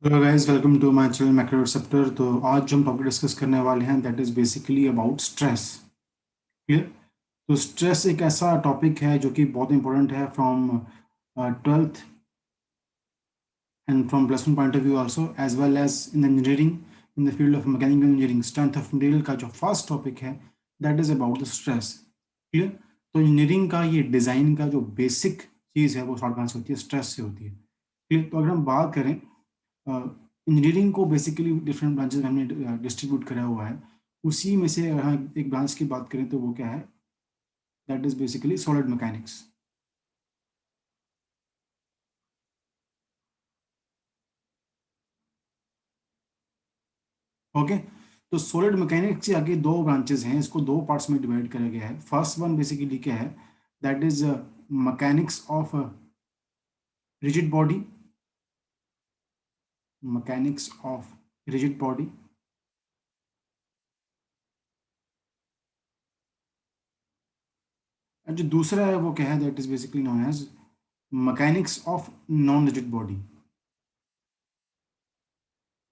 Hello guys, welcome to my channel macro receptor. तो आज जो हम टॉपिक डिस्कस करने वाले हैं that is basically about stress. Clear. तो स्ट्रेस एक ऐसा टॉपिक है जो कि बहुत इंपॉर्टेंट है from 12th and from plus one point of view also as well as in engineering, in the field of mechanical engineering. Strength of material का जो फर्स्ट टॉपिक है that is about the stress. Clear. तो engineering का ये design का जो basic चीज़ है वो स्टार्ट कहाँ से होती है? स्ट्रेस से होती है। क्लियर। तो अगर हम बात करें इंजीनियरिंग को बेसिकली डिफरेंट ब्रांचेस में हमने डिस्ट्रीब्यूट करा हुआ है। उसी में से अगर हम एक ब्रांच की बात करें तो वो क्या है? That is basically solid mechanics. Okay. तो सॉलिड मैकेनिक्स के आगे दो ब्रांचेस हैं, इसको दो पार्ट्स में डिवाइड करा गया है। फर्स्ट वन बेसिकली क्या है? That is mechanics of rigid body. Mechanics of rigid body. और जो दूसरा है वो क्या है? That is basically known as mechanics of non rigid body.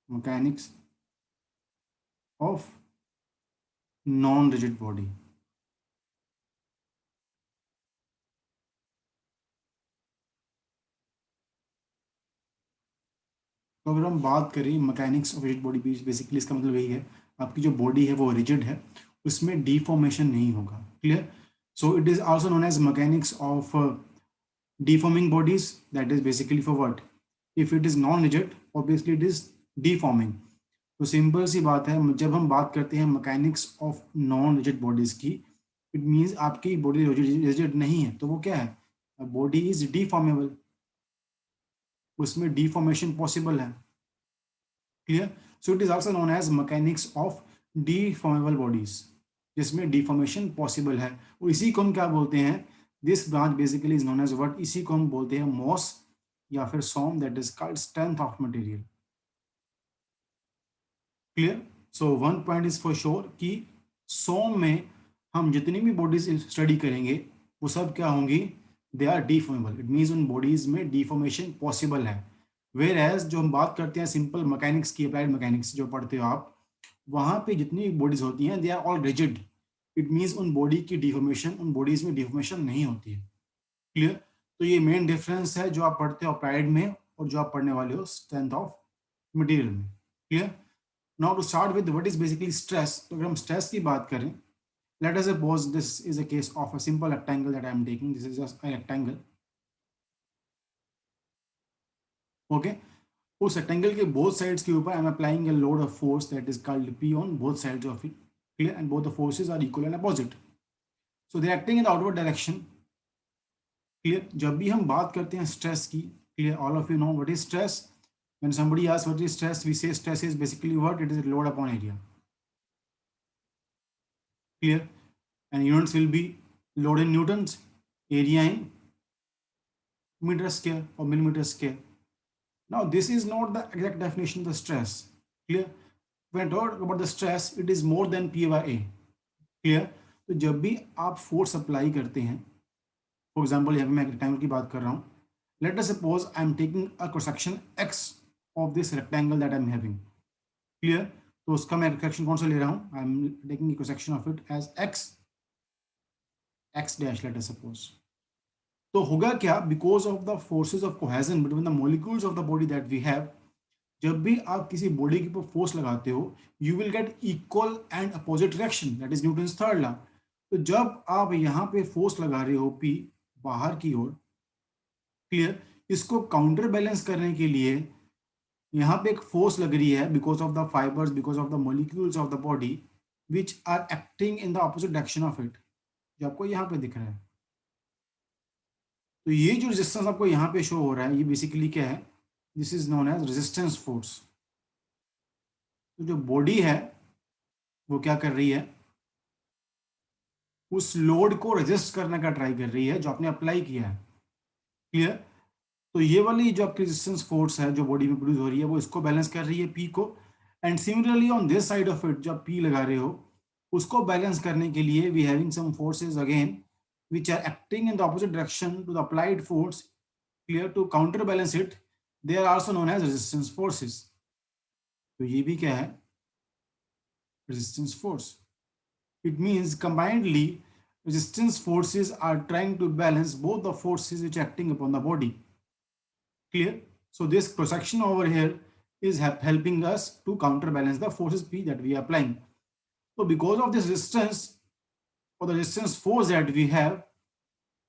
Mechanics of non rigid body. तो अगर हम बात करें mechanics of rigid body, basically इसका मतलब यही है, आपकी जो बॉडी है वो रिजिड है, उसमें डिफॉर्मेशन नहीं होगा। Clear. So it is also known as mechanics of deforming bodies, that is basically for what? If it is non rigid, obviously it is deforming. तो सिंपल सी बात है, जब हम बात करते हैं mechanics of non rigid bodies की, इट मीन्स आपकी बॉडी रिजिड नहीं है तो वो क्या है? बॉडी इज डिफॉर्मेबल, उसमें डिफॉर्मेशन पॉसिबल है। Clear. So it is also known as mechanics of deformable bodies, जिसमें डिफॉर्मेशन पॉसिबल है। और इसी को हम क्या बोलते हैं? This branch basically is known as what? इसी को हम बोलते हैं मॉस या फिर सोम, that is called strength of material. Clear. So one point is for sure कि सोम में हम जितनी भी बॉडीज स्टडी करेंगे वो सब क्या होंगी? They are deformable. It means उन बॉडीज में डिफॉर्मेशन पॉसिबल है। वेर एज जो हम बात करते हैं सिंपल मैकेनिक्स की, अप्लाइड मैकेनिक्स जो पढ़ते हो आप, वहां पे जितनी बॉडीज होती हैं they are all rigid. It means उन बॉडी की डिफॉर्मेशन, उन बॉडीज में डिफॉर्मेशन नहीं होती है। क्लियर। तो ये मेन डिफरेंस है जो आप पढ़ते हो अप्लाइड में और जो आप पढ़ने वाले हो स्ट्रेंथ ऑफ मटेरियल में। Clear. Now to start with what is basically stress. तो अगर हम स्ट्रेस की बात करें, let us suppose this is a case of a simple rectangle that I am taking. This is just a rectangle. Okay. उस rectangle के both sides के ऊपर I am applying a load of force that is called P on both sides of it. Clear. And both the forces are equal and opposite. So they are acting in the outward direction. Clear. जब भी हम बात करते हैं stress की, clear, all of you know what is stress. When somebody asks what is stress, we say stress is basically what? It is a load upon area. Clear. And units will be load in newtons, area in meter square or millimeter square. Now, this is not the exact definition of the stress. Clear? When I talk about the stress, it is more than P by A. Clear? तो जब भी आप force apply करते हैं, for example यहाँ पे मैं rectangle की बात कर रहा हूँ, let us suppose I am taking a cross section X of this rectangle that I am having. Clear. तो उसका मैं सेक्शन कौन सा ले रहा हूँ? I am taking cross section of it as X, X dash, let us suppose. तो होगा क्या? Because of the forces of cohesion between the molecules of the body that we have, जब भी आप किसी बॉडी के ऊपर फोर्स लगाते हो, you will get equal and opposite reaction, that is Newton third law. तो जब आप यहाँ पे फोर्स लगा रहे हो पी बाहर की ओर, क्लियर, इसको काउंटर बैलेंस करने के लिए यहाँ पे एक फोर्स लग रही है because of the fibres, because of the molecules of the body which are acting in the opposite direction of it, जो आपको यहाँ पे दिख रहा है। तो ये जो रेजिस्टेंस आपको यहाँ पे शो हो रहा है, ये बेसिकली क्या है? This is known as resistance force. तो जो बॉडी है वो क्या कर रही है? उस लोड को रेजिस्ट करने का ट्राई कर रही है जो आपने अप्लाई किया है। क्लियर। तो ये वाली जो आपकी रेजिस्टेंस फोर्स है जो बॉडी में प्रोड्यूस हो रही है, वो इसको बैलेंस कर रही है पी को। And similarly on this side of it, जो आप पी लगा रहे हो, उसको बैलेंस करने के लिए we having some forces again which are acting in the opposite direction to the applied force, clear, to counterbalance it, they are also known as resistance forces. तो ये भी क्या है, resistance force. It means combinedly, resistance forces are trying to balance both the forces which are acting upon the body. Clear? So this cross section over here is helping us to counterbalance the forces P that we are applying. So because of this resistance or the resistance force that we have,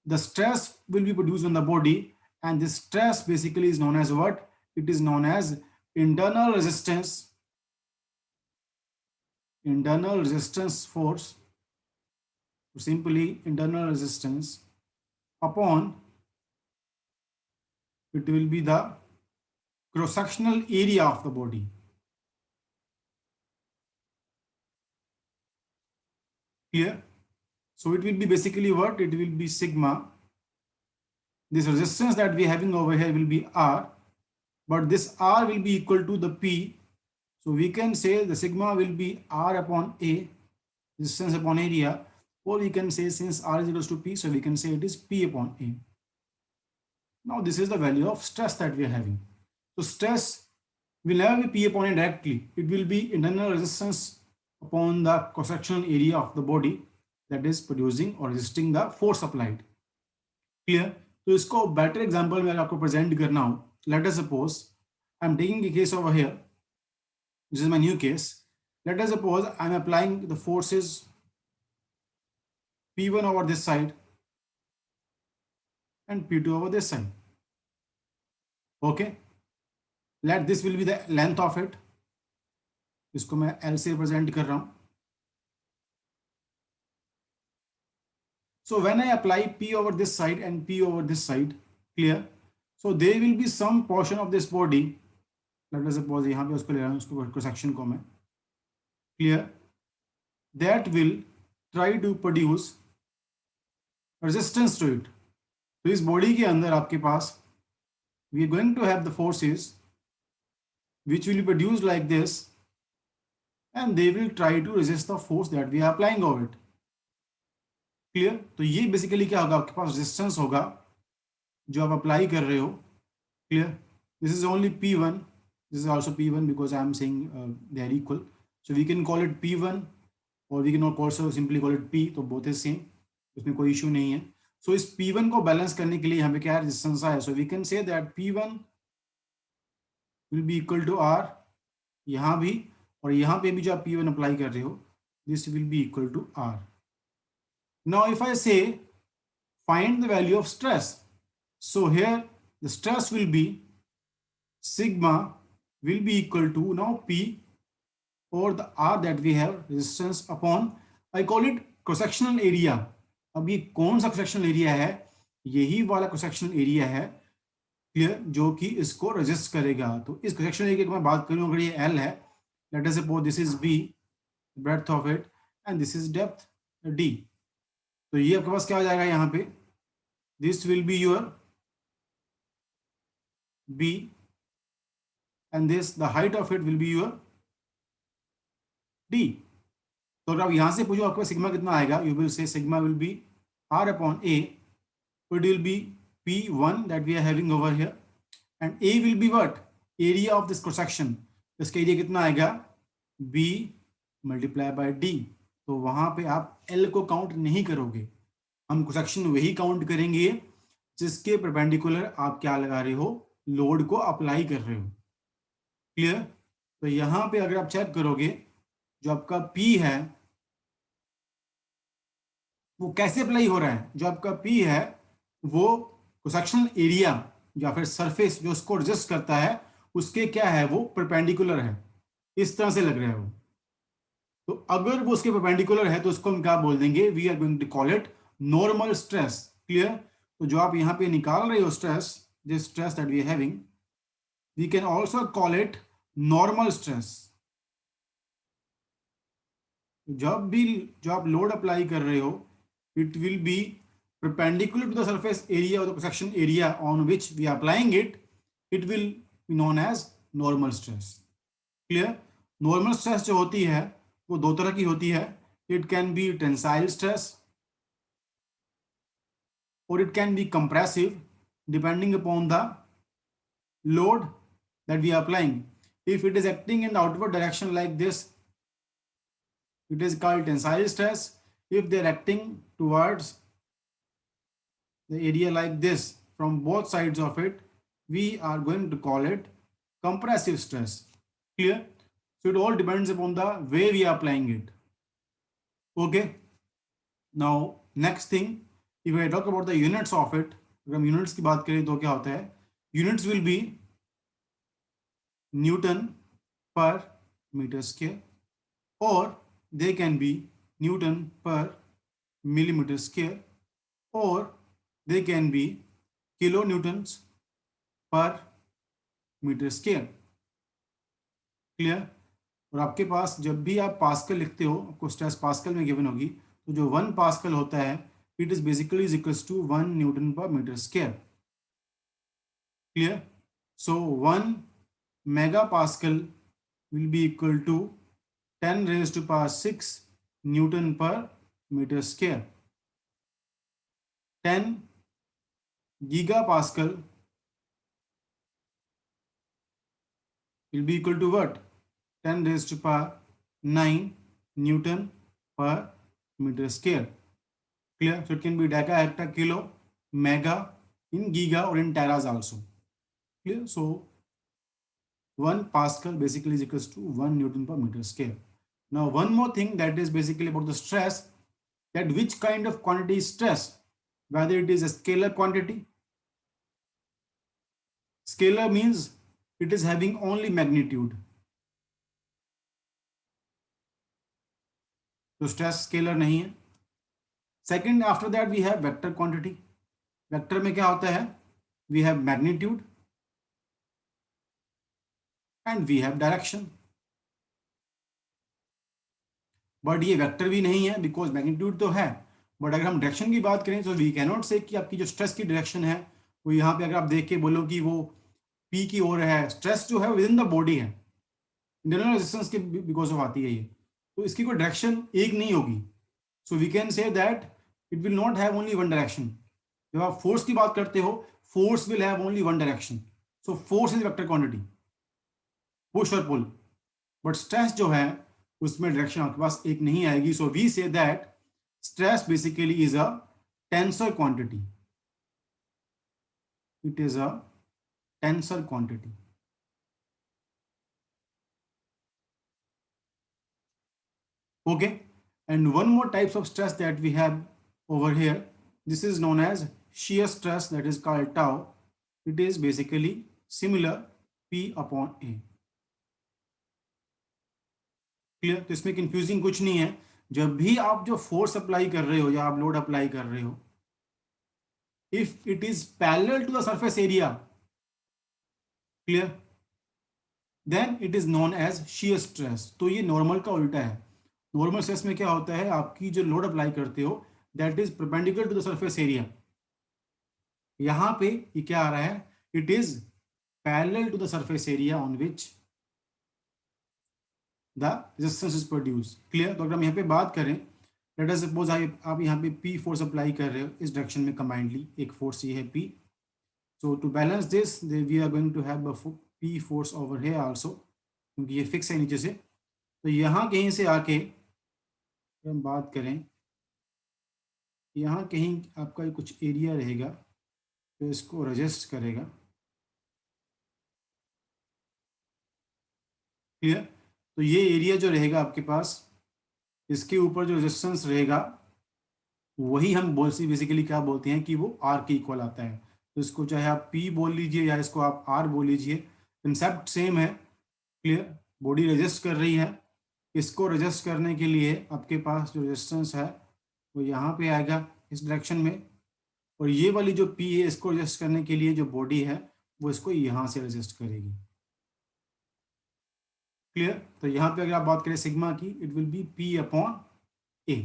the stress will be produced on the body, and this stress basically is known as what? It is known as internal resistance, force, simply internal resistance upon, it will be the cross-sectional area of the body. Clear? So it will be basically what? It will be sigma. This resistance that we are having over here will be R, but this R will be equal to the P. So we can say the sigma will be R upon A, resistance upon area, or we can say since R is equal to P, so we can say it is P upon A. Now this is the value of stress that we are having. So stress will never be P upon A directly. It will be internal resistance upon the cross-sectional area of the body that is producing or resisting the force applied. Clear? तो इसको better example में आपको present करना हो, let us suppose I am taking a case over here. This is my new case. Let us suppose I am applying the forces P1 over this side and P2 over this side. Okay. Let this will be the length of it. इसको मैं L से represent कर रहा हूँ. So when I apply P over this side and P over this side, clear? So there will be some portion of this body. Let us suppose यहाँ पे उसको ले रहा हूँ, उसको cross section को मैं, clear? That will try to produce resistance to it. तो इस body के अंदर आपके पास we are going to have the forces which will be produced like this, and they will try to resist the force that we are applying over it. Clear? तो ये basically क्या होगा, आपके पास रेजिस्टेंस होगा जो आप अप्लाई कर रहे हो. Clear? This is only P1, this is also P1 because I am saying they are equal, so we can call it P1 और we can also simply call it P, तो both is same, उसमें कोई issue नहीं है. सो इस P1 को balance करने के लिए यहाँ पे क्या रेजिस्टेंस है, so we can say that P1 will be equal to R, यहाँ भी और यहाँ पे भी जो आप P1 अप्लाई कर रहे हो, this will be equal to R. Now if I say find the value of stress, so here the stress will be sigma will be equal to now P or the R that we have, resistance upon, I call it cross-sectional area. अब ये कौन सा cross-sectional area है, यही वाला cross-sectional area है, clear, जो कि इसको रेजिस्ट करेगा. तो इस cross-sectional area की मैं बात करूं, अगर ये L है, let us suppose this is B, breadth of it, and this is depth D. तो ये आपके पास क्या हो जाएगा यहाँ पे, this will be your B and this the height of it will be your D. तो अगर आप यहाँ से पूछो आपके पास सिग्मा कितना आएगा, you will say sigma will be R upon A, it will be P1 that we are having over here, and A will be what, area of this cross section. इसका एरिया कितना आएगा, B multiply by D. तो वहां पे आप L को count नहीं करोगे, हम क्रॉस सेक्शन वही काउंट करेंगे जिसके परपेंडिकुलर आप क्या लगा रहे हो, लोड को अप्लाई कर रहे हो. क्लियर? तो यहां पे अगर आप चेक करोगे, जो आपका P है वो कैसे अप्लाई हो रहा है, जो आपका P है वो क्रॉस सेक्शनल एरिया या फिर सरफेस जो उसको रेजिस्ट करता है उसके क्या है, वो परपेंडिकुलर है, इस तरह से लग रहा है वो. तो अगर वो उसके परपेंडिकुलर है तो उसको हम क्या बोल देंगे, we are going to call it normal stress. Clear? तो जो आप यहाँ पे निकाल रहे हो stress, this stress that we are having, we can also call it normal stress. जब भी जो आप लोड अप्लाई कर रहे हो, it will be perpendicular to the surface area or the cross-section area on which we are applying it, it will be known as normal stress. Clear? Normal stress जो होती है वो दो तरह की होती है, it can be tensile stress or it can be compressive depending upon the load that we are applying. If it is acting in the outward direction like this, it is called tensile stress. If they are acting towards the area like this from both sides of it, we are going to call it compressive stress. Clear? So it all depends upon the way we are applying it. Okay. Now next thing, if I talk about the units of it, अगर हम units की बात करें तो क्या होता है? Units will be Newton per meter square, or they can be Newton per millimeter square, or they can be kilonewtons per metre square. Clear? और आपके पास जब भी आप पास्कल लिखते हो, आपको स्ट्रेस पास्कल में गिवन होगी, तो जो 1 पास्कल होता है, it is basically is equals to 1 newton per metre square. Clear? So 1 mega pascal will be equal to 10 raised to power 6 newton per metre square. 10 giga pascal will be equal to what? 10 raised to power 9 Newton per meter square. Clear? So it can be deca, hecta, kilo, mega, in giga or in teras also. Clear? So 1 Pascal basically is equals to 1 Newton per meter square. Now one more thing that is basically about the stress, that which kind of quantity is stress, whether it is a scalar quantity. Scalar means it is having only magnitude. तो stress scalar नहीं है. Second, after that we have vector quantity. Vector में क्या होता है? We have magnitude and we have direction. But ये vector भी नहीं है बिकॉज मैग्नीट्यूड तो है, बट अगर हम डायरेक्शन की बात करें तो वी कैन नॉट से कि आपकी जो स्ट्रेस की डायरेक्शन है वो यहाँ पे अगर आप देख के बोलो कि वो पी की ओर है, स्ट्रेस जो है विद इन द बॉडी है, इंटरनल रेजिस्टेंस के बिकॉज ऑफ आती है ये, तो इसकी कोई डायरेक्शन एक नहीं होगी. So we can say that it will not have only one direction. जब आप फोर्स की बात करते हो, force will have only one direction. So force is vector quantity, push और पुल. बट स्ट्रेस जो है उसमें डायरेक्शन आपके पास एक नहीं आएगी. So we say that stress basically is a tensor quantity. It is a tensor quantity. Okay, and one more types of stress that we have over here, this is known as shear stress, that is called tau. It is basically similar P upon A. Clear? तो इसमें confusing कुछ नहीं है. जब भी आप जो force apply कर रहे हो या आप लोड अप्लाई कर रहे हो, if it is parallel to the surface area, clear, then it is known as shear stress. तो ये नॉर्मल का उल्टा है. नॉर्मल स्ट्रेस में क्या होता है, आपकी जो लोड अप्लाई करते हो that is perpendicular to the surface area. यहां पे ये क्या आ रहा है, it is parallel to the surface area on which the resistance is produce. Clear? तो अगर हम यहाँ पे बात करें, लेट अस सपोज आप यहाँ पे पी फोर्स अप्लाई कर रहे हो इस डायरेक्शन में कंबाइंडली, एक फोर्स ये है P. So to balance this we are going to have P force over here also, क्योंकि ये फिक्स है नीचे से. तो यहाँ कहीं से आके हम बात करें, यहाँ कहीं आपका कुछ एरिया रहेगा तो इसको रजिस्ट करेगा. क्लियर? तो ये एरिया जो रहेगा आपके पास, इसके ऊपर जो रेजिस्टेंस रहेगा वही हम बेसिकली क्या बोलते हैं कि वो आर के इक्वल आता है. तो इसको चाहे आप पी बोल लीजिए या इसको आप आर बोल लीजिए, कंसेप्ट सेम है. क्लियर? बॉडी रेजिस्ट कर रही है, इसको रेजिस्ट करने के लिए आपके पास जो रेजिस्टेंस है वो यहाँ पे आएगा इस डायरेक्शन में, और ये वाली जो पी है इसको रेजिस्ट करने के लिए जो बॉडी है वो इसको यहाँ से रेजिस्ट करेगी. क्लियर? तो यहाँ पे अगर आप बात करें सिग्मा की, it will be P upon A.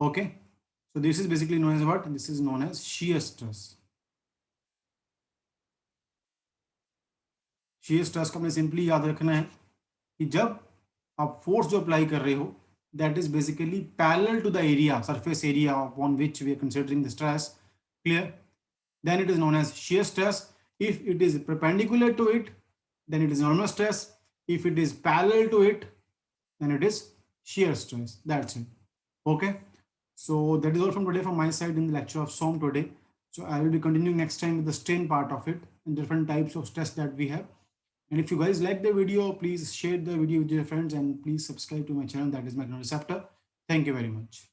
Okay, so this is basically known as what? This is known as shear stress. shear stress को हमें सिंपली याद रखना है कि जब आप फोर्स जो अप्लाई कर रहे हो that is basically parallel to the area, surface area upon which we are considering the stress. Clear? Then it is known as shear stress. If it is perpendicular to it, then it is normal stress. If it is parallel to it, then it is shear stress. That's it. Okay. So that is all from today from my side in the lecture of SOM today. So I will be continuing next time with the strain part of it and different types of stress that we have. And if you guys like the video, please share the video with your friends and please subscribe to my channel, that is Magnoreceptor. Thank you very much.